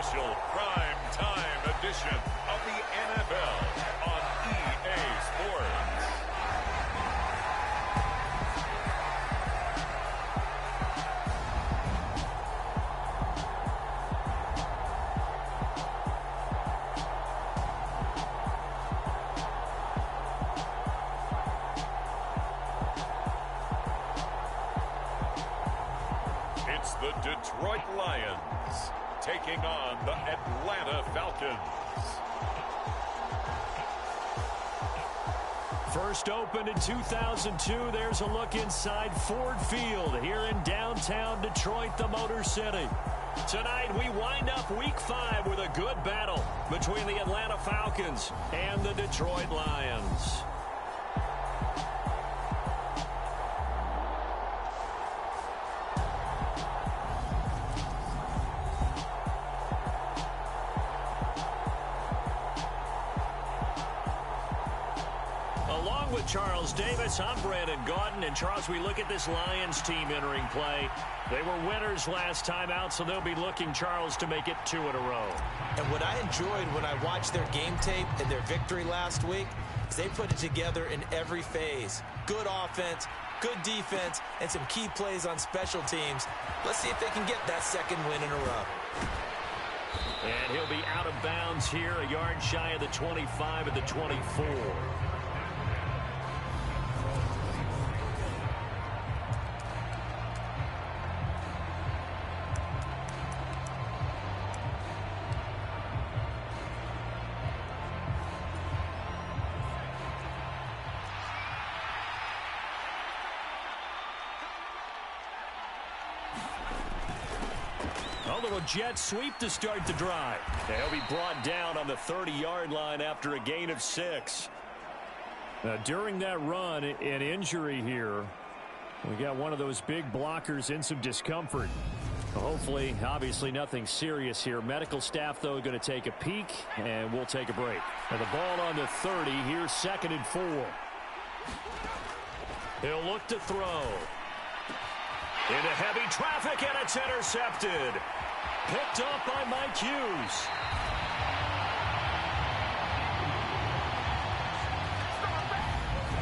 special prime time edition of the NFL on EA Sports. It's the Detroit Lions taking on the Atlanta Falcons. First opened in 2002, there's a look inside Ford Field here in downtown Detroit, the Motor City. Tonight, we wind up Week 5 with a good battle between the Atlanta Falcons and the Detroit Lions. Along with Charles Davis, I'm Brandon Gaudin. And Charles, we look at this Lions team entering play. They were winners last time out, so they'll be looking, Charles, to make it 2 in a row. And what I enjoyed when I watched their game tape and their victory last week is they put it together in every phase. Good offense, good defense, and some key plays on special teams. Let's see if they can get that second win in a row. And he'll be out of bounds here, a yard shy of the 25 at the 24. A little jet sweep to start the drive. They'll be brought down on the 30-yard line after a gain of 6. During that run, an injury here. We got one of those big blockers in some discomfort. Hopefully, obviously nothing serious here. Medical staff, though, going to take a peek, and we'll take a break. And the ball on the 30. Here's 2nd and 4. He'll look to throw. Into heavy traffic, and it's intercepted. Picked up by Mike Hughes.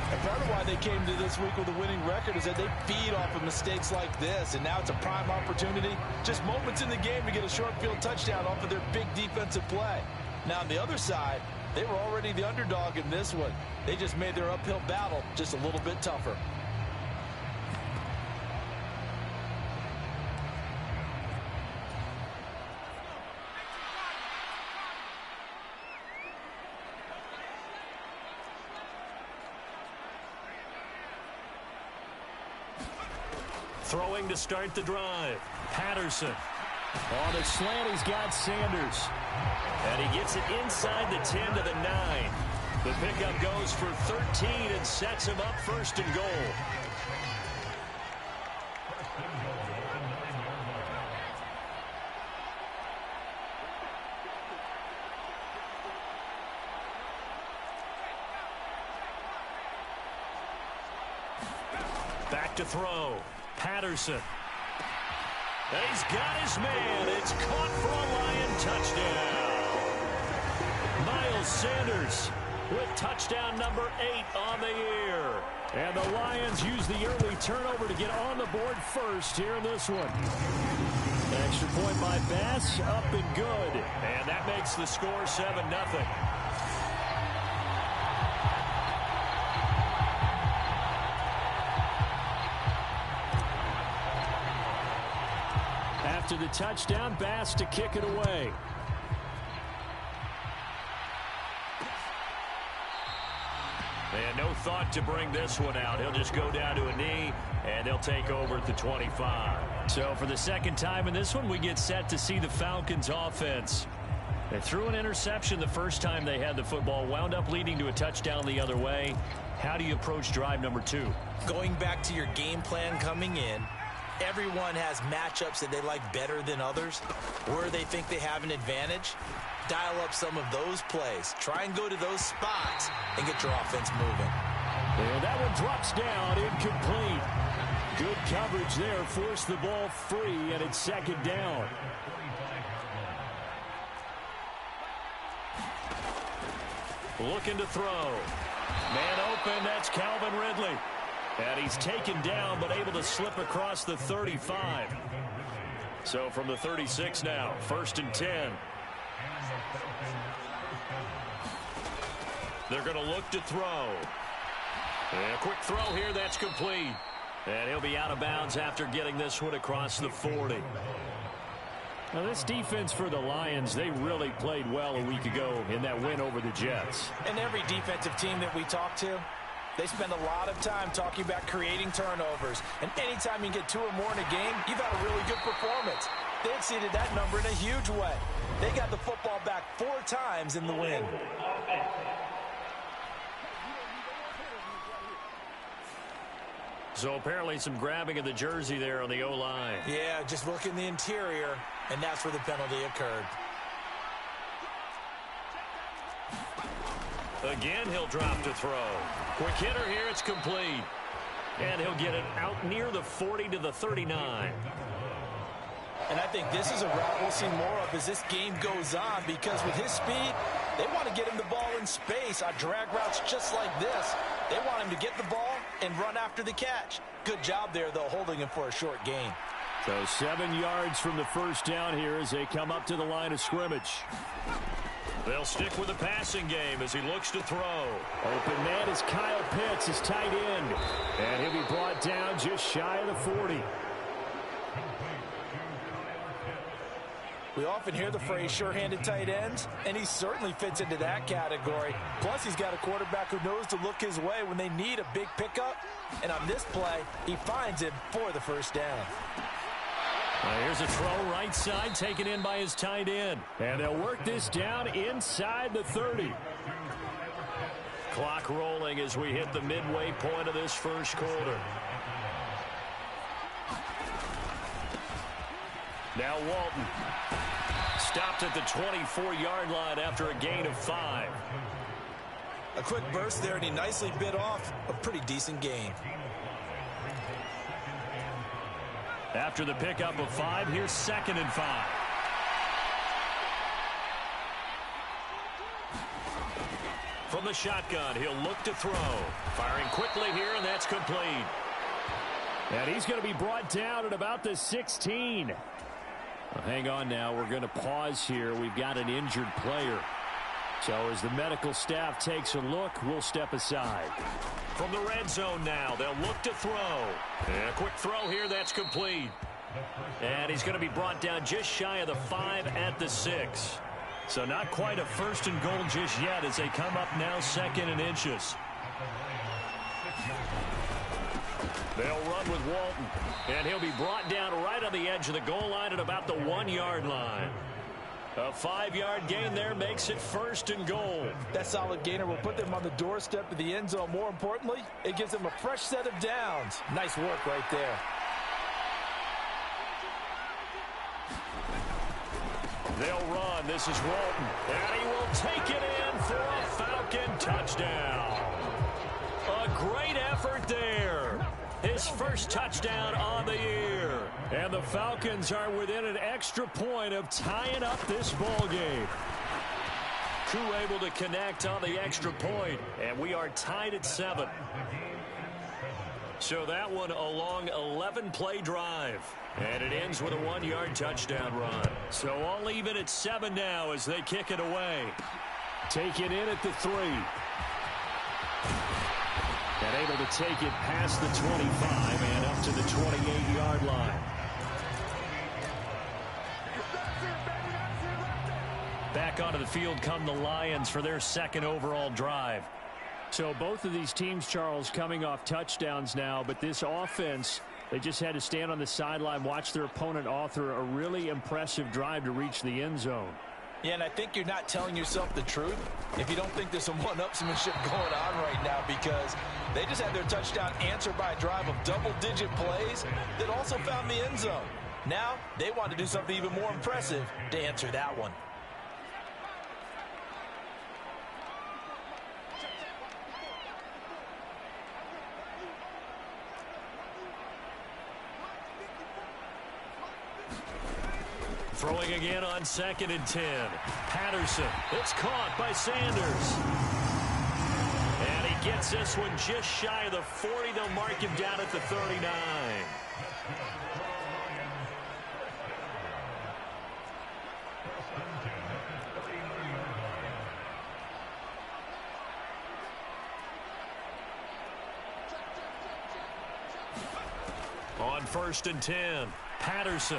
And part of why they came to this week with a winning record is that they feed off of mistakes like this, and now it's a prime opportunity. Just moments in the game to get a short field touchdown off of their big defensive play. Now, on the other side, they were already the underdog in this one. They just made their uphill battle just a little bit tougher. Throwing to start the drive. Patterson. On the slant, he's got Sanders. And he gets it inside the 10 to the 9. The pickup goes for 13 and sets him up 1st and goal. Back to throw. Patterson. And he's got his man. It's caught for a Lion touchdown. Miles Sanders with touchdown number 8 on the year. And the Lions use the early turnover to get on the board first here in this one. Extra point by Bass, up and good. And that makes the score 7-0. After the touchdown, Bass to kick it away. And no thought to bring this one out. He'll just go down to a knee, and they'll take over at the 25. So for the second time in this one, we get set to see the Falcons offense. They threw an interception the first time they had the football, wound up leading to a touchdown the other way. How do you approach drive number 2? Going back to your game plan coming in, everyone has matchups that they like better than others, where they think they have an advantage. Dial up some of those plays. Try and go to those spots and get your offense moving. And that one drops down, incomplete. Good coverage there, forced the ball free, and it's 2nd down. Looking to throw. Man open, that's Calvin Ridley. And he's taken down, but able to slip across the 35. So from the 36 now, 1st and 10. They're going to look to throw. And a quick throw here, that's complete. And he'll be out of bounds after getting this one across the 40. Now, this defense for the Lions, they really played well a week ago in that win over the Jets. And every defensive team that we talk to, they spend a lot of time talking about creating turnovers. And anytime you get 2 or more in a game, you've had a really good performance. They exceeded that number in a huge way. They got the football back 4 times in the win. So apparently some grabbing of the jersey there on the O-line. Yeah, just look in the interior, and that's where the penalty occurred. Again, he'll drop to throw. Quick hitter here, it's complete. And he'll get it out near the 40 to the 39. And I think this is a route we'll see more of as this game goes on, because with his speed, they want to get him the ball in space on drag routes just like this. They want him to get the ball and run after the catch. Good job there, though, holding him for a short gain. So 7 yards from the first down here as they come up to the line of scrimmage. They'll stick with the passing game as he looks to throw. Open man is Kyle Pitts, his tight end. And he'll be brought down just shy of the 40. We often hear the phrase sure-handed tight ends, and he certainly fits into that category. Plus, he's got a quarterback who knows to look his way when they need a big pickup. And on this play, he finds him for the first down. Here's a throw right side taken in by his tight end. And they'll work this down inside the 30. Clock rolling as we hit the midway point of this first quarter. Now Walton. Stopped at the 24-yard line after a gain of 5. A quick burst there, and he nicely bit off a pretty decent gain. After the pickup of 5, here's 2nd and 5. From the shotgun, he'll look to throw. Firing quickly here, and that's complete. And he's going to be brought down at about the 16. Well, hang on now. We're going to pause here. We've got an injured player. So as the medical staff takes a look, we'll step aside. From the red zone now, they'll look to throw. And a quick throw here, that's complete. And he's going to be brought down just shy of the 5 at the 6. So not quite a 1st and goal just yet as they come up now 2nd and inches. They'll run with Walton. And he'll be brought down right on the edge of the goal line at about the 1-yard line. A 5-yard gain there makes it 1st and goal. That solid gainer will put them on the doorstep of the end zone. More importantly, it gives them a fresh set of downs. Nice work right there. They'll run. This is Walton. And he will take it in for a Falcon touchdown. A great effort there. His first touchdown on the year. And the Falcons are within an extra point of tying up this ball game. Crew able to connect on the extra point, and we are tied at 7. So that one a long 11-play drive. And it ends with a 1-yard touchdown run. So all even at 7 now as they kick it away. Taken in at the 3. And able to take it past the 25 and up to the 28-yard line. Back onto the field come the Lions for their 2nd overall drive. So both of these teams, Charles, coming off touchdowns now, but this offense, they just had to stand on the sideline, watch their opponent author a really impressive drive to reach the end zone. Yeah, and I think you're not telling yourself the truth if you don't think there's some one-upsmanship going on right now, because they just had their touchdown answered by a drive of double-digit plays that also found the end zone. Now, they want to do something even more impressive to answer that one. Throwing again on 2nd and 10. Patterson. It's caught by Sanders. gets this one just shy of the 40. They'll mark him down at the 39. On 1st and 10, Patterson.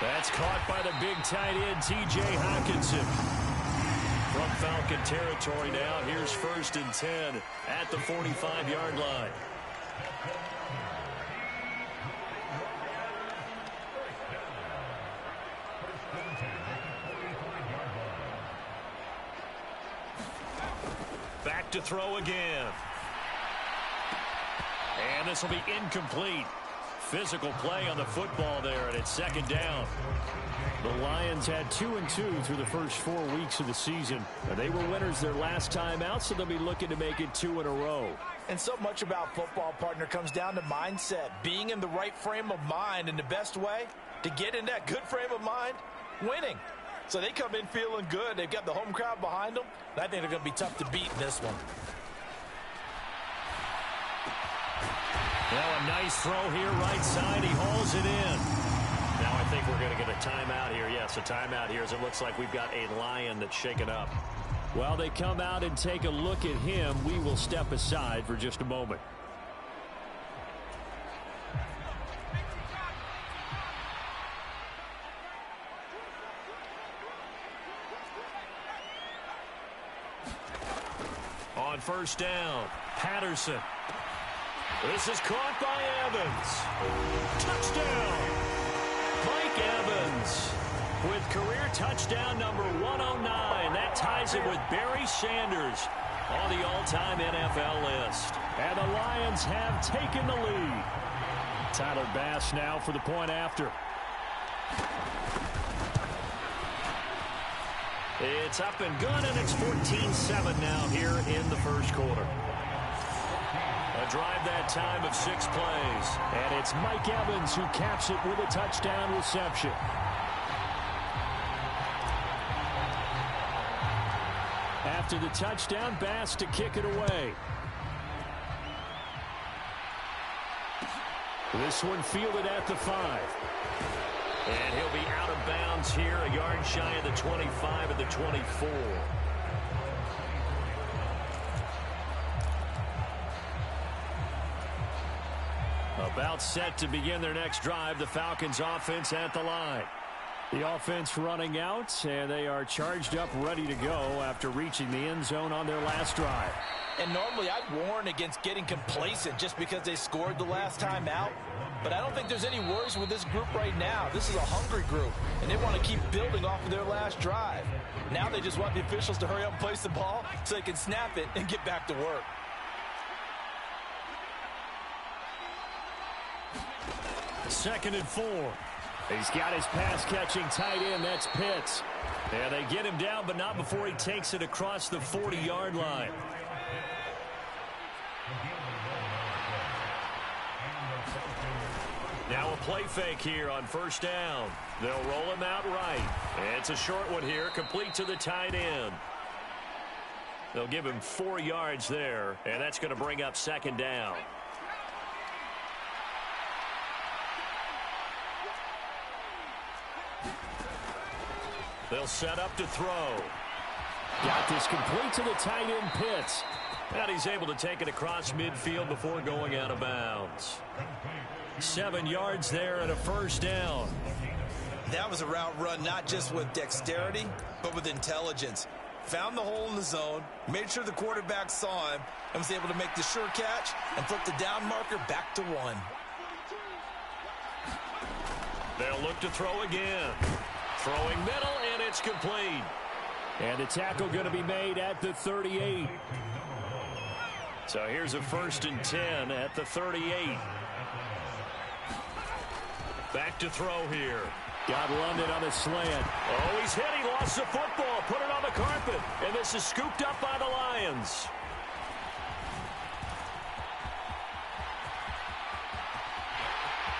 That's caught by the big tight end, T.J. Hockenson. From Falcon territory now, here's 1st and 10 at the 45-yard line. Back to throw again. And this will be incomplete. Physical play on the football there, and it's 2nd down. The Lions had 2-2 through the first 4 weeks of the season. They were winners their last time out, so they'll be looking to make it 2 in a row. And so much about football, partner, comes down to mindset. Being in the right frame of mind, and the best way to get in that good frame of mind, winning. So they come in feeling good. They've got the home crowd behind them. I think they're going to be tough to beat in this one. Now a nice throw here, right side. He hauls it in. Now I think we're going to get a timeout here. Yes, a timeout here as it looks like we've got a Lion that's shaken up. While they come out and take a look at him, we will step aside for just a moment. On 1st down, Patterson. This is caught by Evans. Touchdown! Mike Evans with career touchdown number 109. That ties it with Barry Sanders on the all-time NFL list. And the Lions have taken the lead. Tyler Bass now for the point after. It's up and good, and it's 14-7 now here in the first quarter. A drive that time of 6 plays. And it's Mike Evans who caps it with a touchdown reception. After the touchdown, Bass to kick it away. This one fielded at the 5. And he'll be out of bounds here, a yard shy of the 25 at the 24. About set to begin their next drive, the Falcons offense at the line. The offense running out, and they are charged up, ready to go after reaching the end zone on their last drive. And normally I'd warn against getting complacent just because they scored the last time out. But I don't think there's any worries with this group right now. This is a hungry group, and they want to keep building off of their last drive. Now they just want the officials to hurry up and place the ball so they can snap it and get back to work. Second and 4. He's got his pass-catching tight end. That's Pitts. Yeah, they get him down, but not before he takes it across the 40-yard line. Now a play fake here on 1st down. They'll roll him out right. It's a short one here, complete to the tight end. They'll give him 4 yards there, and that's going to bring up 2nd down. They'll set up to throw. Got this complete to the tight end, Pitts. And he's able to take it across midfield before going out of bounds. 7 yards there and a 1st down. That was a route run not just with dexterity, but with intelligence. Found the hole in the zone, made sure the quarterback saw him, and was able to make the sure catch and flip the down marker back to 1. They'll look to throw again. Throwing middle, and it's complete. And the tackle going to be made at the 38. So here's a 1st and 10 at the 38. Back to throw here. Got London on a slant. Oh, he's hit. He lost the football. Put it on the carpet. And this is scooped up by the Lions.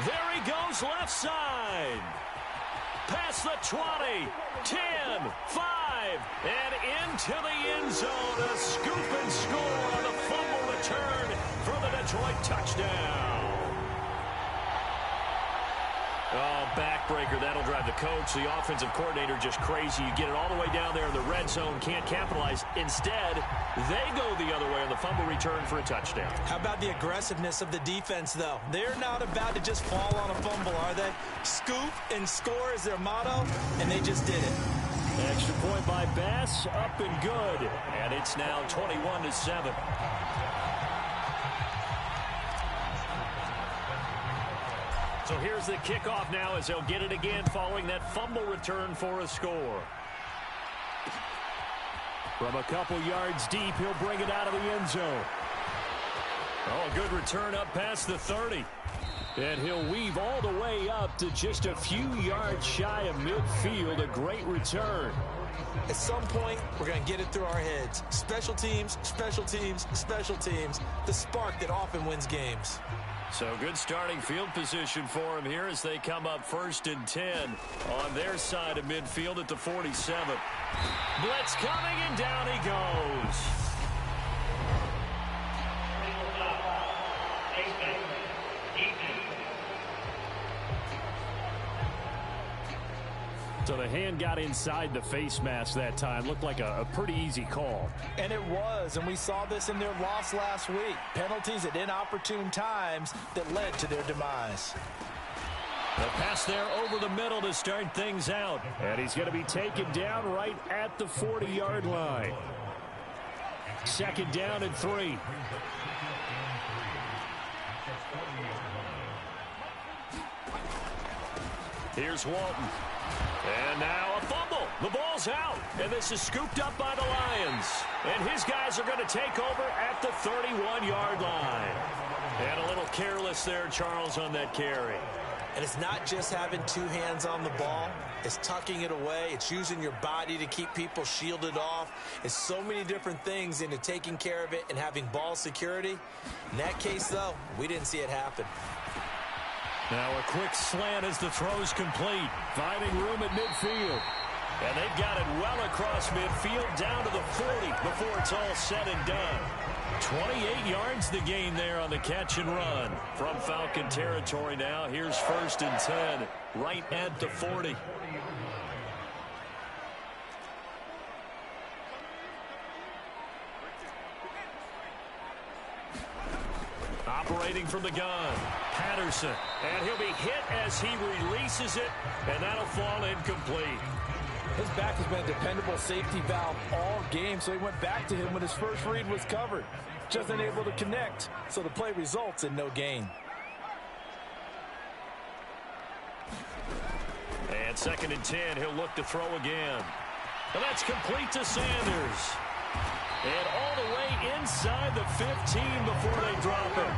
There he goes, left side. Past the 20, 10, 5, and into the end zone. A scoop and score on the Detroit touchdown. Oh, backbreaker. That'll drive the coach, the offensive coordinator, just crazy. You get it all the way down there in the red zone, can't capitalize. Instead, they go the other way on the fumble return for a touchdown. How about the aggressiveness of the defense, though? They're not about to just fall on a fumble, are they? Scoop and score is their motto, and they just did it. Extra point by Bass, up and good. And it's now 21-7. So here's the kickoff now as they'll get it again following that fumble return for a score. From a couple yards deep, he'll bring it out of the end zone. Oh, a good return up past the 30. And he'll weave all the way up to just a few yards shy of midfield. A great return. At some point, we're going to get it through our heads. Special teams, special teams, special teams. The spark that often wins games. So good starting field position for him here as they come up 1st and 10 on their side of midfield at the 47. Blitz coming, and down he goes. So the hand got inside the face mask that time. Looked like a pretty easy call. And it was, and we saw this in their loss last week. Penalties at inopportune times that led to their demise. The pass there over the middle to start things out. And he's going to be taken down right at the 40-yard line. 2nd down and 3. Here's Walton. And now a fumble. The ball's out. And this is scooped up by the Lions. And his guys are going to take over at the 31-yard line. And a little careless there, Charles, on that carry. And it's not just having two hands on the ball. It's tucking it away. It's using your body to keep people shielded off. It's so many different things into taking care of it and having ball security. In that case, though, we didn't see it happen. Now a quick slant as the throw's complete. Finding room at midfield. And they've got it well across midfield down to the 40 before it's all said and done. 28 yards the gain there on the catch and run. From Falcon territory now. Here's 1st and 10 right at the 40. Operating from the gun, Patterson, and he'll be hit as he releases it, and that'll fall incomplete. His back has been a dependable safety valve all game, so he went back to him when his first read was covered. Just unable to connect, so the play results in no gain. And 2nd and 10, he'll look to throw again. And that's complete to Sanders. And all the way inside the 15 before they drop him.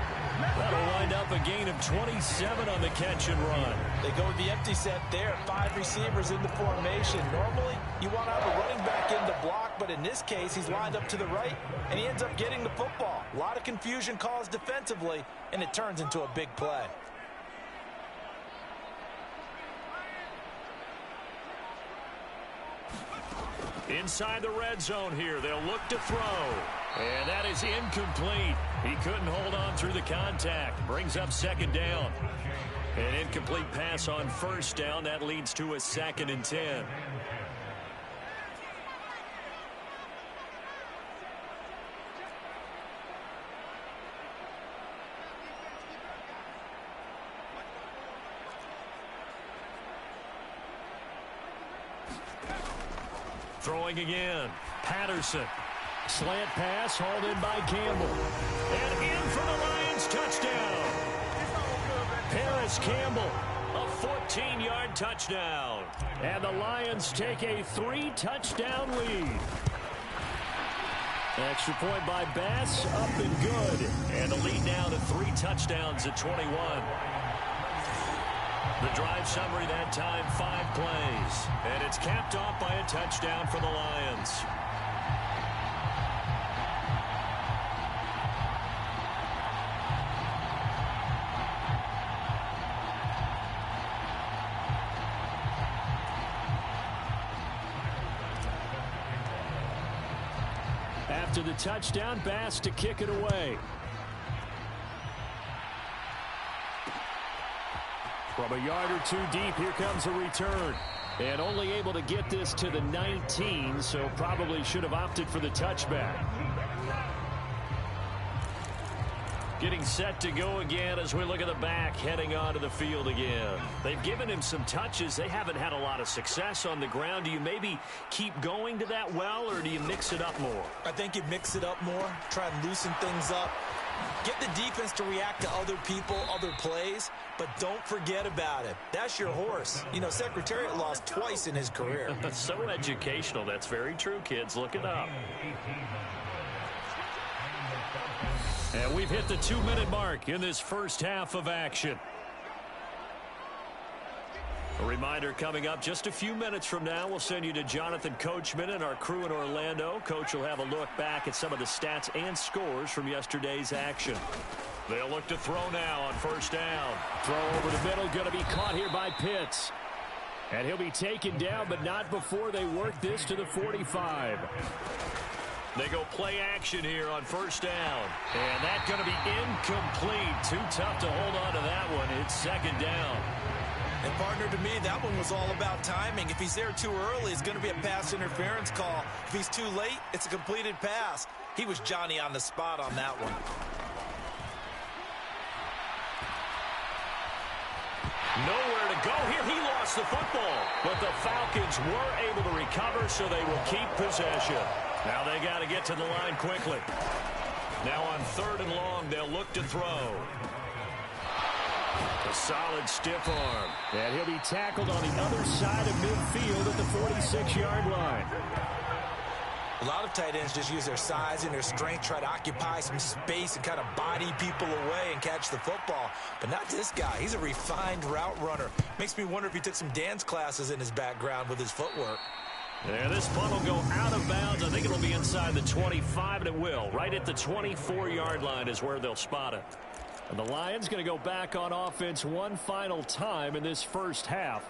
That'll wind up a gain of 27 on the catch and run. They go with the empty set there. 5 receivers in the formation. Normally, you want to have a running back in the block, but in this case, he's lined up to the right, and he ends up getting the football. A lot of confusion caused defensively, and it turns into a big play. Inside the red zone here, they'll look to throw. And that is incomplete. He couldn't hold on through the contact. Brings up 2nd down. An incomplete pass on 1st down. That leads to a 2nd and 10. Throwing again. Patterson. Slant pass hauled in by Campbell. And in for the Lions touchdown. Paris Campbell, a 14-yard touchdown. And the Lions take a 3-touchdown lead. Extra point by Bass, up and good. And the lead now to 3 touchdowns at 21. The drive summary that time, 5 plays. And it's capped off by a touchdown for the Lions. After the touchdown, Bass to kick it away. From a yard or two deep, here comes a return. And only able to get this to the 19, so probably should have opted for the touchback. Getting set to go again as we look at the back heading onto the field again. They've given him some touches. They haven't had a lot of success on the ground. Do you maybe keep going to that well, or do you mix it up more? I think you mix it up more, try and loosen things up. Get the defense to react to other people, other plays, but don't forget about it. That's your horse. You know, Secretariat lost twice in his career. So educational. That's very true, kids. Look it up. And we've hit the 2-minute mark in this first half of action. A reminder coming up just a few minutes from now, we'll send you to Jonathan Coachman and our crew in Orlando. Coach will have a look back at some of the stats and scores from yesterday's action. They'll look to throw now on first down. Throw over the middle, going to be caught here by Pitts. And he'll be taken down, but not before they work this to the 45. They go play action here on first down. And that's going to be incomplete. Too tough to hold on to that one. It's second down. And, partner, to me, that one was all about timing. If he's there too early, it's going to be a pass interference call. If he's too late, it's a completed pass. He was Johnny on the spot on that one. Nowhere to go here. He lost the football. But the Falcons were able to recover, so they will keep possession. Now they got to get to the line quickly. Now on 3rd and long, they'll look to throw. A solid stiff arm. And he'll be tackled on the other side of midfield at the 46-yard line. A lot of tight ends just use their size and their strength, try to occupy some space and kind of body people away and catch the football. But not this guy. He's a refined route runner. Makes me wonder if he took some dance classes in his background with his footwork. And this punt will go out of bounds. I think it'll be inside the 25, and it will. Right at the 24-yard line is where they'll spot it. And the Lions going to go back on offense one final time in this first half.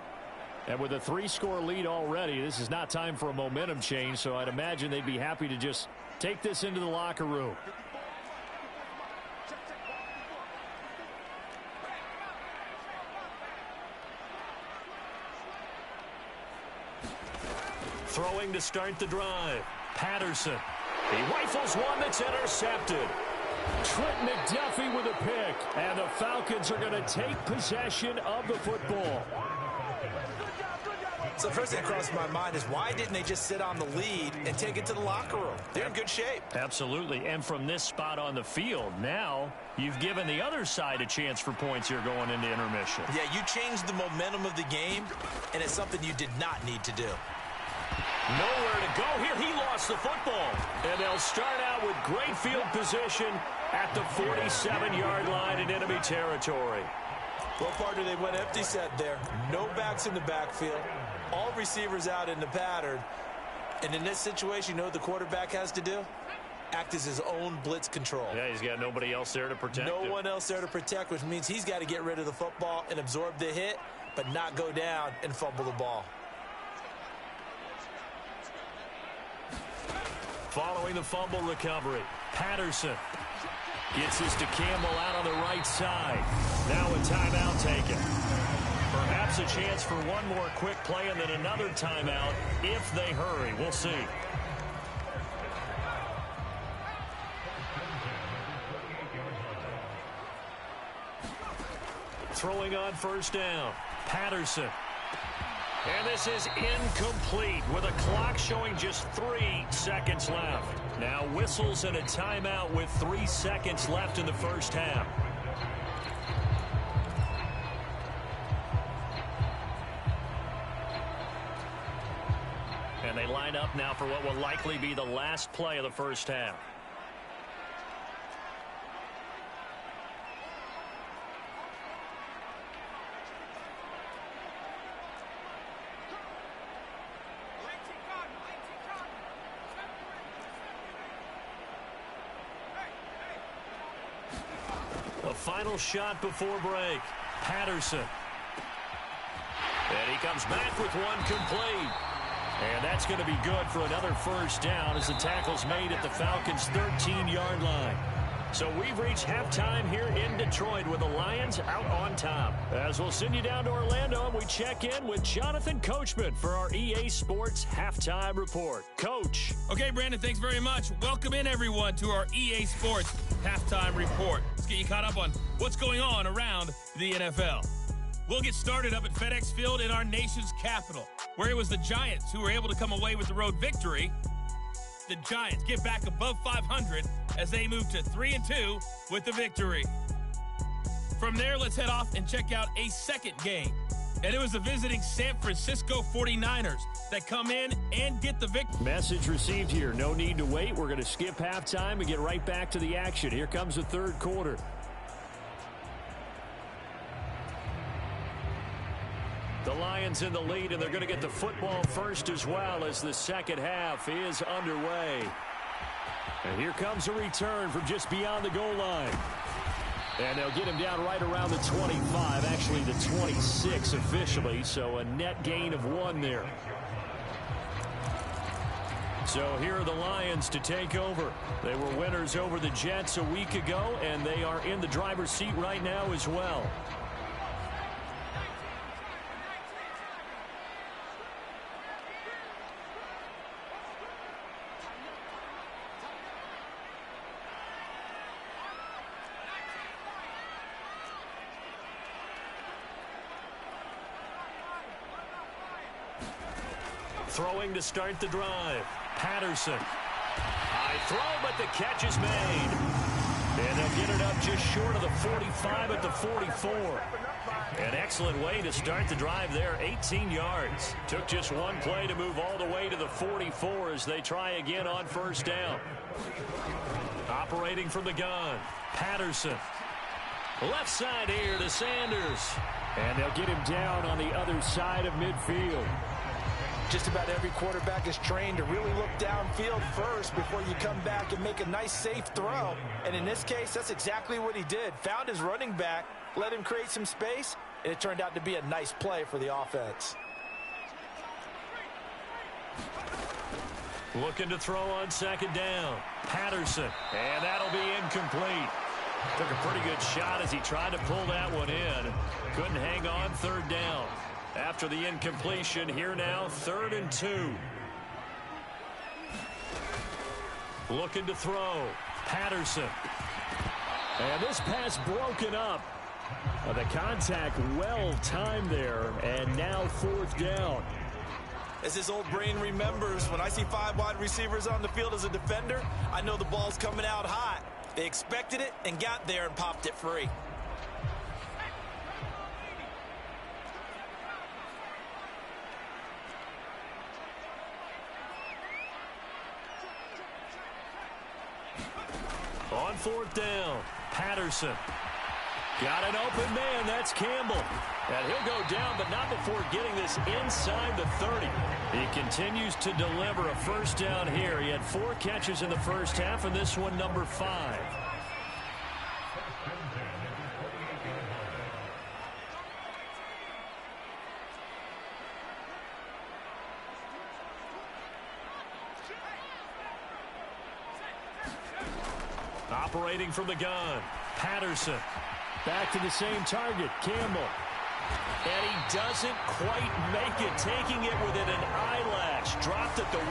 And with a 3-score lead already, this is not time for a momentum change, so I'd imagine they'd be happy to just take this into the locker room. Throwing to start the drive. Patterson. He rifles one that's intercepted. Trent McDuffie with a pick. And the Falcons are going to take possession of the football. So the first thing that crossed my mind is why didn't they just sit on the lead and take it to the locker room? They're in good shape. Absolutely. And from this spot on the field, now you've given the other side a chance for points here going into intermission. Yeah, you changed the momentum of the game, and it's something you did not need to do. Nowhere to go here. He lost the football. And they'll start out with great field position at the 47-yard line in enemy territory. Well, partner, they went empty set there. No backs in the backfield. All receivers out in the pattern. And in this situation, you know what the quarterback has to do? Act as his own blitz control. Yeah, he's got nobody else there to protect him. No one else there to protect, which means he's got to get rid of the football and absorb the hit, but not go down and fumble the ball. Following the fumble recovery, Patterson gets this to Campbell out on the right side. Now a timeout taken. Perhaps a chance for one more quick play and then another timeout if they hurry. We'll see. Throwing on first down, Patterson. And this is incomplete with a clock showing just 3 seconds left. Now whistles and a timeout with 3 seconds left in the first half. And they line up now for what will likely be the last play of the first half. A final shot before break. Patterson. And he comes back with one complete. And that's going to be good for another first down as the tackle's made at the Falcons' 13-yard line. So we've reached halftime here in Detroit with the Lions out on top. As we'll send you down to Orlando, and we check in with Jonathan Coachman for our EA Sports Halftime Report. Coach. Okay, Brandon, thanks very much. Welcome in, everyone, to our EA Sports Halftime Report. Let's get you caught up on what's going on around the NFL. We'll get started up at FedEx Field in our nation's capital, where it was the Giants who were able to come away with the road victory. The Giants get back above 500 as they move to 3-2 with the victory. From there, let's head off and check out a second game. And it was the visiting San Francisco 49ers that come in and get the victory. Message received here. No need to wait. We're going to skip halftime and get right back to the action. Here comes the third quarter. The Lions in the lead, and they're going to get the football first as well as the second half is underway. And here comes a return from just beyond the goal line. And they'll get him down right around the 25, actually the 26 officially, so a net gain of 1 there. So here are the Lions to take over. They were winners over the Jets a week ago, and they are in the driver's seat right now as well. Throwing to start the drive. Patterson. High throw, but the catch is made. And they'll get it up just short of the 45 at the 44. An excellent way to start the drive there. 18 yards. Took just one play to move all the way to the 44 as they try again on first down. Operating from the gun. Patterson. Left side here to Sanders. And they'll get him down on the other side of midfield. Just about every quarterback is trained to really look downfield first before you come back and make a nice, safe throw. And in this case, that's exactly what he did. Found his running back, let him create some space, and it turned out to be a nice play for the offense. Looking to throw on second down. Patterson, and that'll be incomplete. Took a pretty good shot as he tried to pull that one in. Couldn't hang on third down. After the incompletion, here now, 3rd and 2. Looking to throw. Patterson. And this pass broken up. The contact well timed there, and now 4th down. As his old brain remembers, when I see 5 wide receivers on the field as a defender, I know the ball's coming out hot. They expected it and got there and popped it free. On 4th down, Patterson. Got an open man, that's Campbell. And he'll go down, but not before getting this inside the 30. He continues to deliver a first down here. He had 4 catches in the first half, and this one number 5. Operating from the gun, Patterson. Back to the same target, Campbell. And he doesn't quite make it, taking it within an eyelash. Dropped at the 1.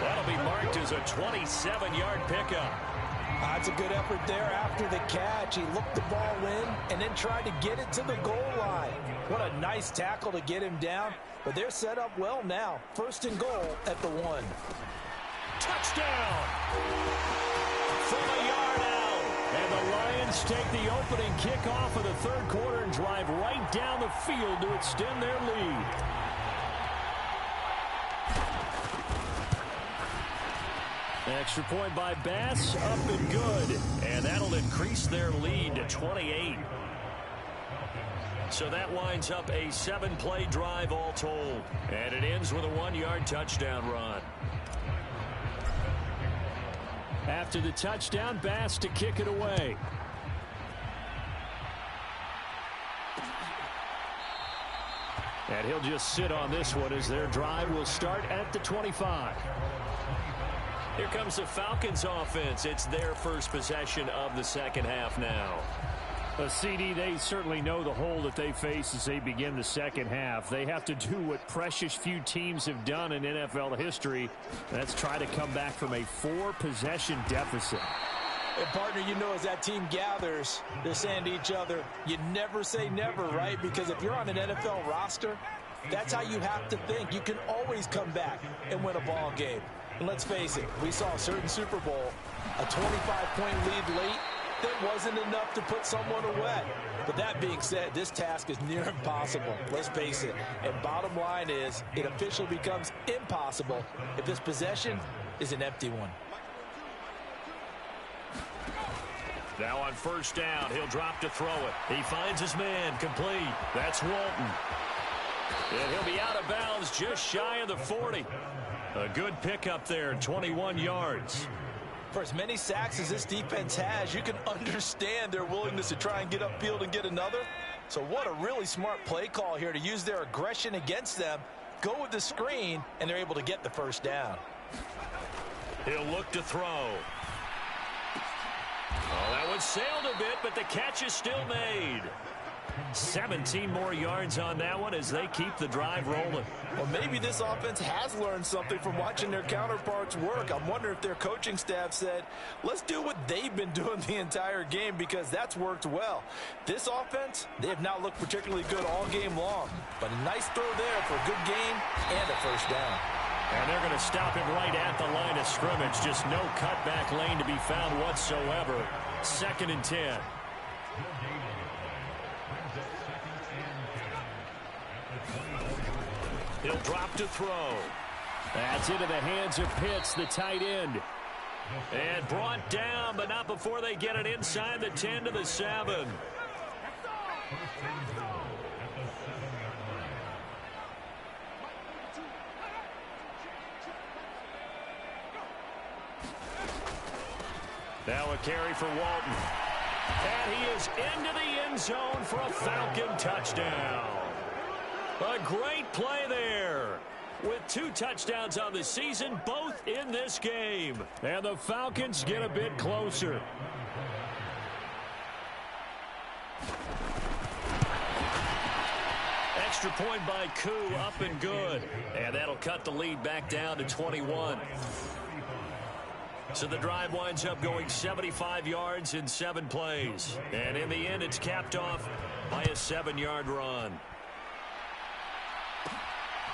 That'll be marked as a 27-yard pickup. That's a good effort there after the catch. He looked the ball in and then tried to get it to the goal line. What a nice tackle to get him down. But they're set up well now. 1st and goal at the 1. Touchdown! From a yard out. And the Lions take the opening kickoff of the 3rd quarter and drive right down the field to extend their lead. Extra point by Bass, up and good. And that'll increase their lead to 28. So that winds up a 7-play drive all told. And it ends with a 1-yard touchdown run. After the touchdown, Bass to kick it away. And he'll just sit on this one as their drive will start at the 25. Here comes the Falcons offense. It's their first possession of the second half now. CD, they certainly know the hole that they face as they begin the second half. They have to do what precious few teams have done in NFL history. That's try to come back from a 4-possession deficit. And partner, you know, as that team gathers, they're saying to each other, you never say never, right? Because if you're on an NFL roster, that's how you have to think. You can always come back and win a ball game. And let's face it, we saw a certain Super Bowl, a 25-point lead late, that wasn't enough to put someone away. But that being said, this task is near impossible. Let's face it. And bottom line is, it officially becomes impossible if this possession is an empty one. Now on first down, he'll drop to throw it. He finds his man, complete. That's Walton. And he'll be out of bounds just shy of the 40. A good pickup there, 21 yards. For as many sacks as this defense has, you can understand their willingness to try and get upfield and get another. So what a really smart play call here to use their aggression against them, go with the screen, and they're able to get the first down. He'll look to throw. Oh, that one sailed a bit, but the catch is still made. 17 more yards on that one as they keep the drive rolling. Well, maybe this offense has learned something from watching their counterparts work. I'm wondering if their coaching staff said, let's do what they've been doing the entire game, because that's worked well. This offense, they have not looked particularly good all game long. But a nice throw there for a good game and a first down. And they're going to stop him right at the line of scrimmage. Just no cutback lane to be found whatsoever. 2nd and 10. He'll drop to throw. That's into the hands of Pitts, the tight end. And brought down, but not before they get it inside the 10 to the 7. Now a carry for Walton. And he is into the end zone for a Falcon touchdown. A great play there. With 2 touchdowns on the season, both in this game. And the Falcons get a bit closer. Extra point by Koo, up and good. And that'll cut the lead back down to 21. So the drive winds up going 75 yards in 7 plays. And in the end, it's capped off by a 7-yard run.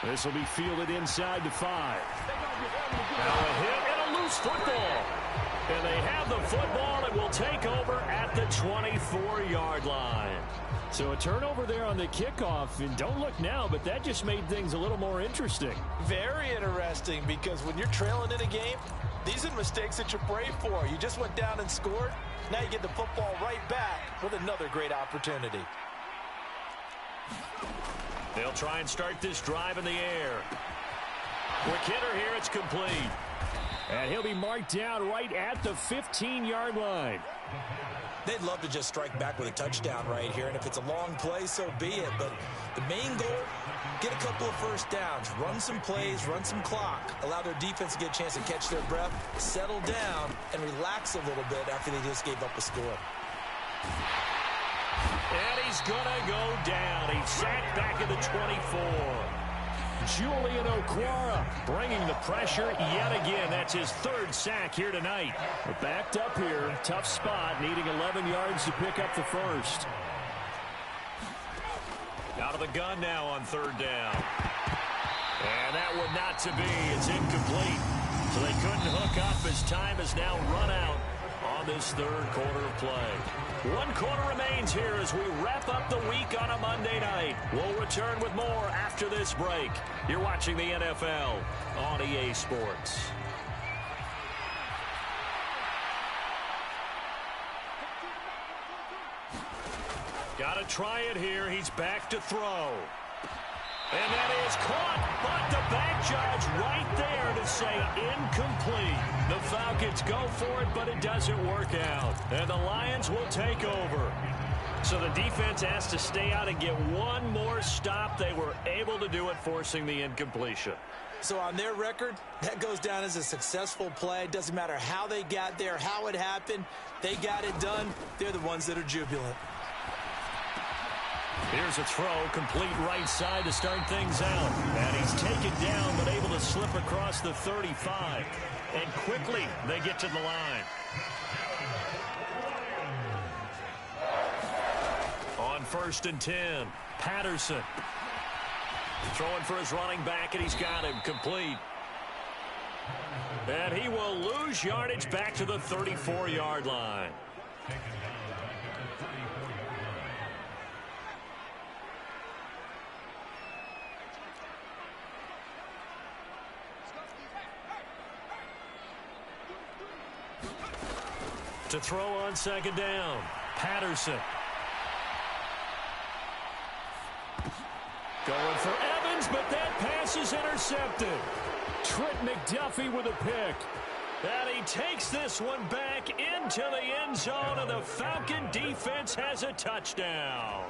This will be fielded inside the 5. Now a hit and a loose football. And they have the football and will take over at the 24-yard line. So a turnover there on the kickoff. And don't look now, but that just made things a little more interesting. Very interesting, because when you're trailing in a game, these are mistakes that you pray for. You just went down and scored. Now you get the football right back with another great opportunity. They'll try and start this drive in the air. Quick hitter here, it's complete. And he'll be marked down right at the 15-yard line. They'd love to just strike back with a touchdown right here, and if it's a long play, so be it. But the main goal, get a couple of first downs, run some plays, run some clock, allow their defense to get a chance to catch their breath, settle down, and relax a little bit after they just gave up a score. And he's going to go down. He's sacked back at the 24. Julian Okwara bringing the pressure yet again. That's his 3rd sack here tonight. We're backed up here. Tough spot, needing 11 yards to pick up the first. Out of the gun now on 3rd down. And that would not to be. It's incomplete. So they couldn't hook up as time has now run out on this 3rd quarter of play. 1 quarter remains here as we wrap up the week on a Monday night. We'll return with more after this break. You're watching the NFL on EA Sports. Got to try it here. He's back to throw. And that is caught, but the back judge right there to say incomplete. The Falcons go for it, but it doesn't work out. And the Lions will take over. So the defense has to stay out and get one more stop. They were able to do it, forcing the incompletion. So on their record, that goes down as a successful play. Doesn't matter how they got there, how it happened. They got it done. They're the ones that are jubilant. Here's a throw, complete right side to start things out. And he's taken down, but able to slip across the 35. And quickly, they get to the line. On 1st and 10, Patterson. Throwing for his running back, and he's got him complete. And he will lose yardage back to the 34-yard line. To throw on 2nd down, Patterson. Going for Evans, but that pass is intercepted. Trent McDuffie with a pick. And he takes this one back into the end zone, and the Falcon defense has a touchdown.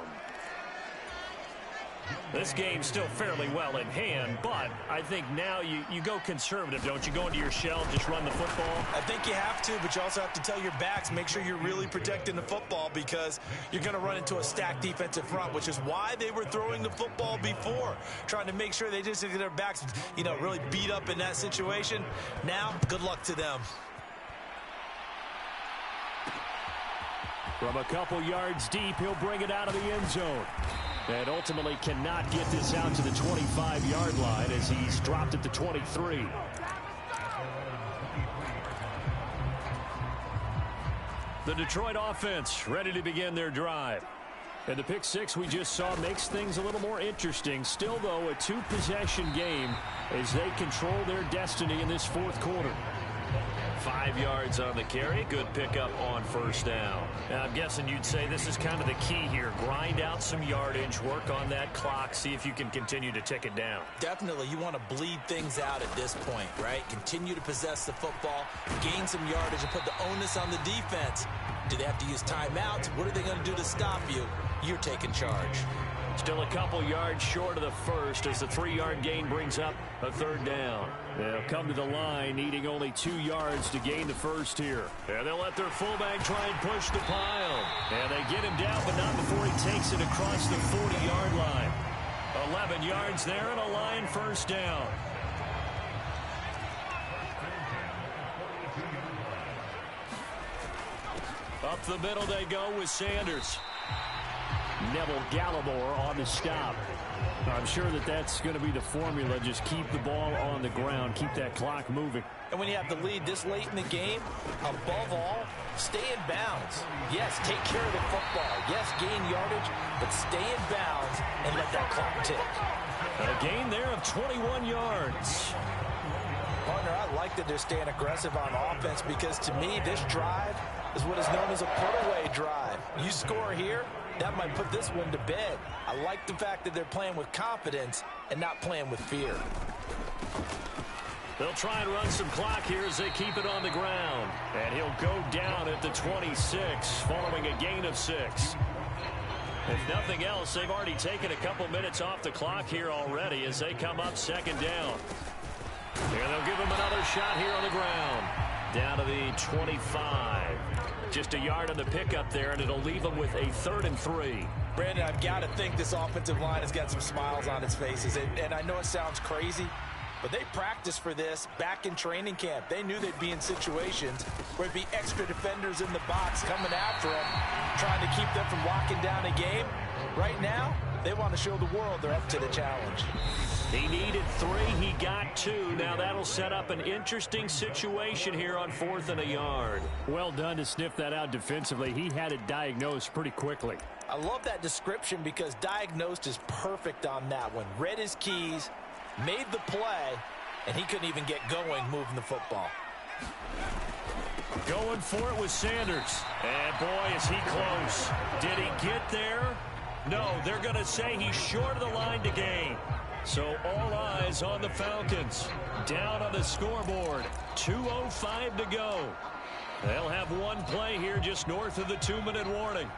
This game's still fairly well in hand, but I think now you go conservative, don't you? Go into your shell, just run the football. I think you have to, but you also have to tell your backs, make sure you're really protecting the football because you're going to run into a stacked defensive front, which is why they were throwing the football before, trying to make sure they just get their backs, really beat up in that situation. Now, good luck to them. From a couple yards deep, he'll bring it out of the end zone. And ultimately cannot get this out to the 25-yard line as he's dropped at the 23. The Detroit offense ready to begin their drive. And the pick six we just saw makes things a little more interesting. Still, though, a two-possession game as they control their destiny in this fourth quarter. 5 yards on the carry. Good pickup on 1st down. Now, I'm guessing you'd say this is kind of the key here. Grind out some yardage, work on that clock, see if you can continue to tick it down. Definitely, you want to bleed things out at this point, right? Continue to possess the football, gain some yardage, and put the onus on the defense. Do they have to use timeouts? What are they going to do to stop you? You're taking charge. Still a couple yards short of the first as the 3-yard gain brings up a 3rd down. They'll come to the line needing only 2 yards to gain the first here. And they'll let their fullback try and push the pile. And they get him down, but not before he takes it across the 40-yard line. 11 yards there and a line 1st down. Up the middle they go with Sanders. Neville Gallimore on the stop. I'm sure that's going to be the formula. Just keep the ball on the ground. Keep that clock moving. And when you have the lead this late in the game, above all, stay in bounds. Yes, take care of the football. Yes, gain yardage, but stay in bounds and let that clock tick. A gain there of 21 yards. Partner, I like that they're staying aggressive on offense because to me, this drive is what is known as a put-away drive. You score here, that might put this one to bed. I like the fact that they're playing with confidence and not playing with fear. They'll try and run some clock here as they keep it on the ground. And he'll go down at the 26 following a gain of 6. If nothing else, they've already taken a couple minutes off the clock here already as they come up 2nd down. Here they'll give him another shot here on the ground. Down to the 25. Just a yard on the pickup there, and it'll leave them with a 3rd and 3. Brandon, I've got to think this offensive line has got some smiles on its faces. And I know it sounds crazy, but they practiced for this back in training camp. They knew they'd be in situations where there'd be extra defenders in the box coming after them, trying to keep them from locking down a game. Right now, they want to show the world they're up to the challenge. He needed 3. He got 2. Now that'll set up an interesting situation here on 4th and a yard. Well done to sniff that out defensively. He had it diagnosed pretty quickly. I love that description because diagnosed is perfect on that one. Read his keys, made the play, and he couldn't even get going moving the football. Going for it with Sanders. And boy, is he close. Did he get there? No, they're going to say he's short of the line to gain. So all eyes on the Falcons. Down on the scoreboard. 2:05 to go. They'll have one play here just north of the 2-minute warning.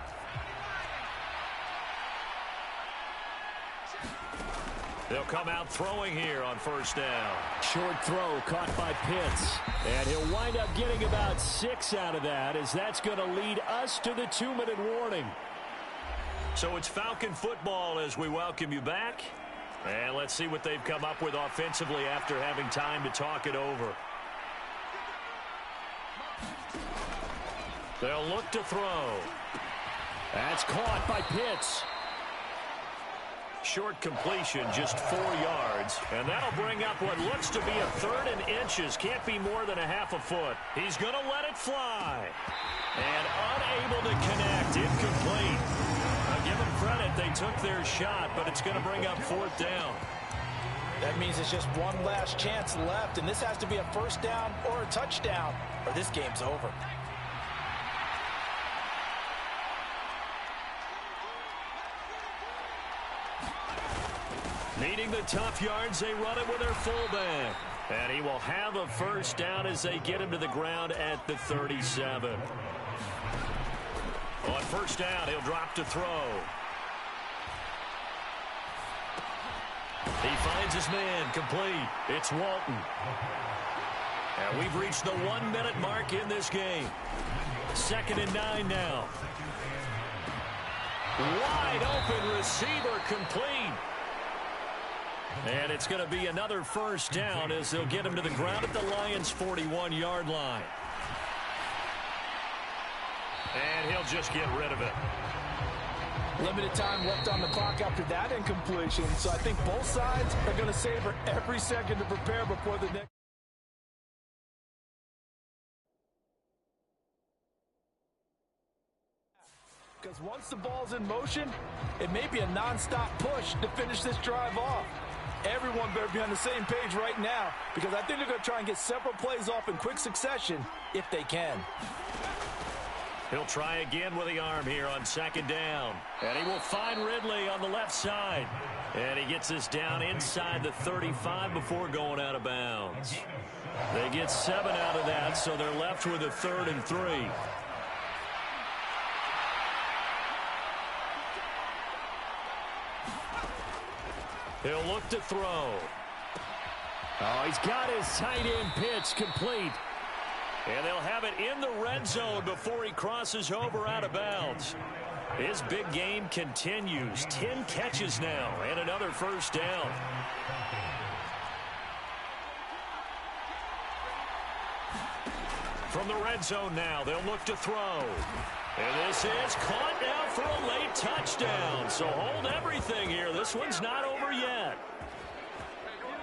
They'll come out throwing here on first down. Short throw caught by Pitts. And he'll wind up getting about 6 out of that, as that's going to lead us to the 2-minute warning. So it's Falcon football as we welcome you back. And let's see what they've come up with offensively after having time to talk it over. They'll look to throw. That's caught by Pitts. Short completion, just 4 yards. And that'll bring up what looks to be a 3rd and inches. Can't be more than a half a foot. He's going to let it fly. And unable to connect. Incomplete. Now, give them credit. They took their shot, but it's going to bring up 4th down. That means it's just one last chance left, and this has to be a first down or a touchdown, or this game's over. Needing the tough yards, they run it with their fullback. And he will have a first down as they get him to the ground at the 37. On first down, he'll drop to throw. He finds his man, complete. It's Walton. And we've reached the 1-minute mark in this game. 2nd and 9 now. Wide open receiver, complete. And it's going to be another first down as they'll get him to the ground at the Lions' 41-yard line. And he'll just get rid of it. Limited time left on the clock after that incompletion, so I think both sides are going to savor every second to prepare before the next. Because once the ball's in motion, it may be a non-stop push to finish this drive off. Everyone better be on the same page right now, because I think they're going to try and get several plays off in quick succession if they can. He'll try again with the arm here on 2nd down. And he will find Ridley on the left side. And he gets this down inside the 35 before going out of bounds. They get 7 out of that, so they're left with a 3rd and 3. He'll look to throw. Oh, he's got his tight end pitch complete. And they'll have it in the red zone before he crosses over out of bounds. His big game continues. 10 catches now and another first down. From the red zone now, they'll look to throw. And this is caught now for a late touchdown. So hold everything here. This one's not over yet.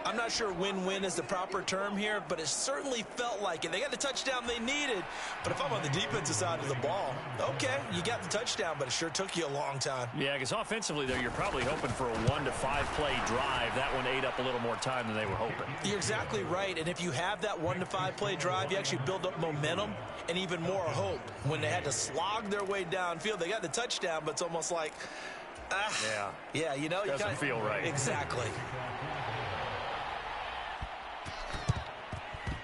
I'm not sure win-win is the proper term here, but it certainly felt like it. They got the touchdown they needed, but if I'm on the defensive side of the ball, okay, you got the touchdown, but it sure took you a long time. Yeah, because offensively there, you're probably hoping for a 1 to 5 play drive. That one ate up a little more time than they were hoping. You're exactly right, and if you have that 1 to 5 play drive, you actually build up momentum and even more hope. When they had to slog their way downfield, they got the touchdown, but it's almost like, yeah, you know, doesn't feel right. Exactly.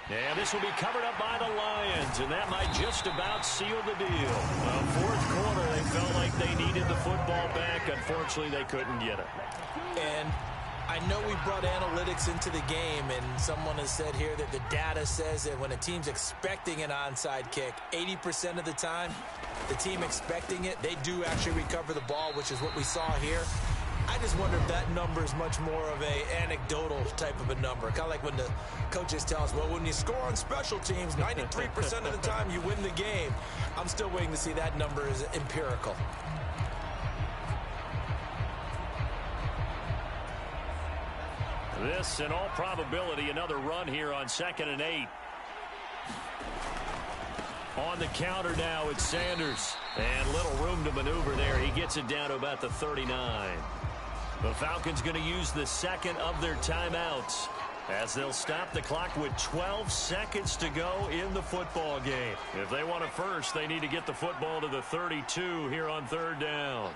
And this will be covered up by the Lions, and that might just about seal the deal. Well, 4th quarter, they felt like they needed the football back. Unfortunately, they couldn't get it. And I know we brought analytics into the game, and someone has said here that the data says that when a team's expecting an onside kick, 80% of the time, the team expecting it, they do actually recover the ball, which is what we saw here. I just wonder if that number is much more of a anecdotal type of a number. Kind of like when the coaches tell us, well, when you score on special teams, 93% of the time you win the game. I'm still waiting to see that number is empirical. This, in all probability, another run here on 2nd and 8. On the counter now, it's Sanders. And little room to maneuver there. He gets it down to about the 39. The Falcons going to use the 2nd of their timeouts as they'll stop the clock with 12 seconds to go in the football game. If they want a first, they need to get the football to the 32 here on 3rd down.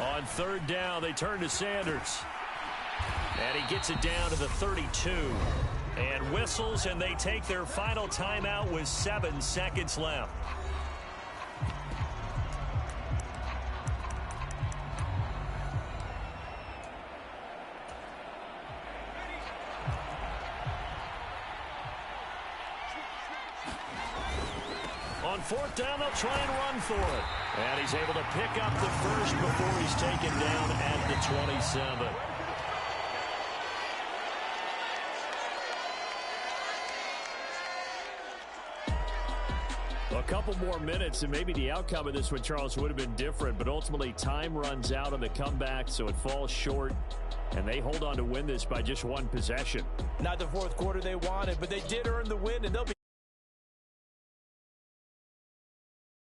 On 3rd down, they turn to Sanders. And he gets it down to the 32. And whistles, and they take their final timeout with 7 seconds left. On fourth down, they'll try and run for it. And he's able to pick up the first before he's taken down at the 27. A couple more minutes, and maybe the outcome of this one, Charles, would have been different. But ultimately, time runs out on the comeback, so it falls short. And they hold on to win this by just one possession. Not the fourth quarter they wanted, but they did earn the win, and they'll be